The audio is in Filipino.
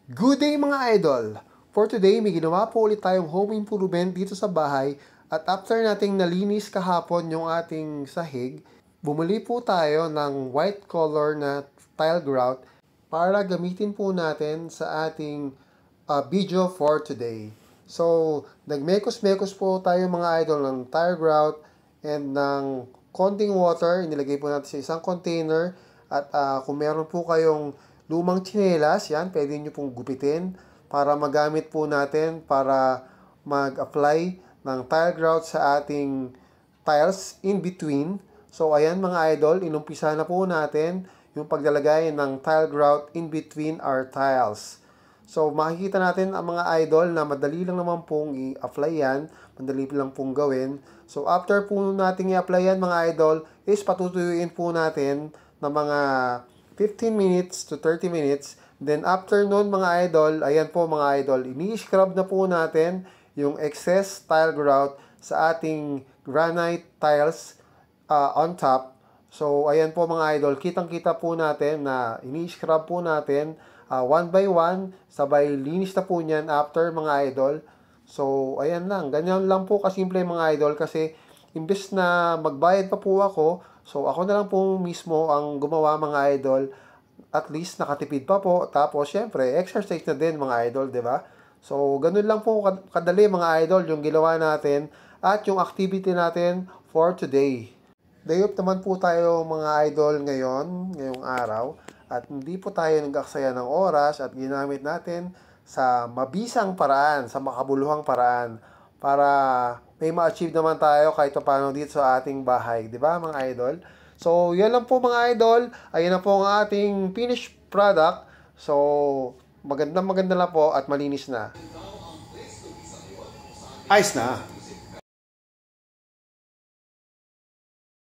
Good day mga idol! For today, may ginawa po ulit tayong home improvement dito sa bahay at after nating nalinis kahapon yung ating sahig, bumili po tayo ng white color na tile grout para gamitin po natin sa ating video for today. So, nagmekos-mekos po tayo mga idol ng tile grout and ng konting water, inilagay po natin sa isang container at kung meron po kayong lumang tsinelas, yan, pwede nyo pong gupitin para magamit po natin para mag-apply ng tile grout sa ating tiles in between. So, ayan mga idol, inumpisa na po natin yung paglalagay ng tile grout in between our tiles. So, makikita natin ang mga idol na madali lang naman pong i-apply yan, madali lang pong gawin. So, after po natin i-apply yan mga idol, is patutuyuin po natin ng mga 15 minutes to 30 minutes. Then after nun mga idol, ayan po mga idol, ini-scrub na po natin yung excess tile grout sa ating granite tiles on top. So ayan po mga idol, kitang-kita po natin na ini-scrub po natin one by one, sabay linis na po niyan after mga idol. So ayan lang, ganyan lang po kasimple mga idol kasi imbes na magbayad pa po ako, so ako na lang po mismo ang gumawa mga idol. At least nakatipid pa po. Tapos syempre, exercise na din mga idol, 'di ba? So ganun lang po kadali mga idol yung ginawa natin at yung activity natin for today. Day off naman po tayo mga idol ngayong araw at hindi po tayo nag-aksaya ng oras at ginamit natin sa mabisang paraan, sa makabuluhang paraan para may ma-achieve naman tayo kahit paano dito sa ating bahay, 'di ba mga idol? So, yan lang po mga idol. Ayan na po ang ating finished product. So, maganda lang po at malinis na. Ayos na.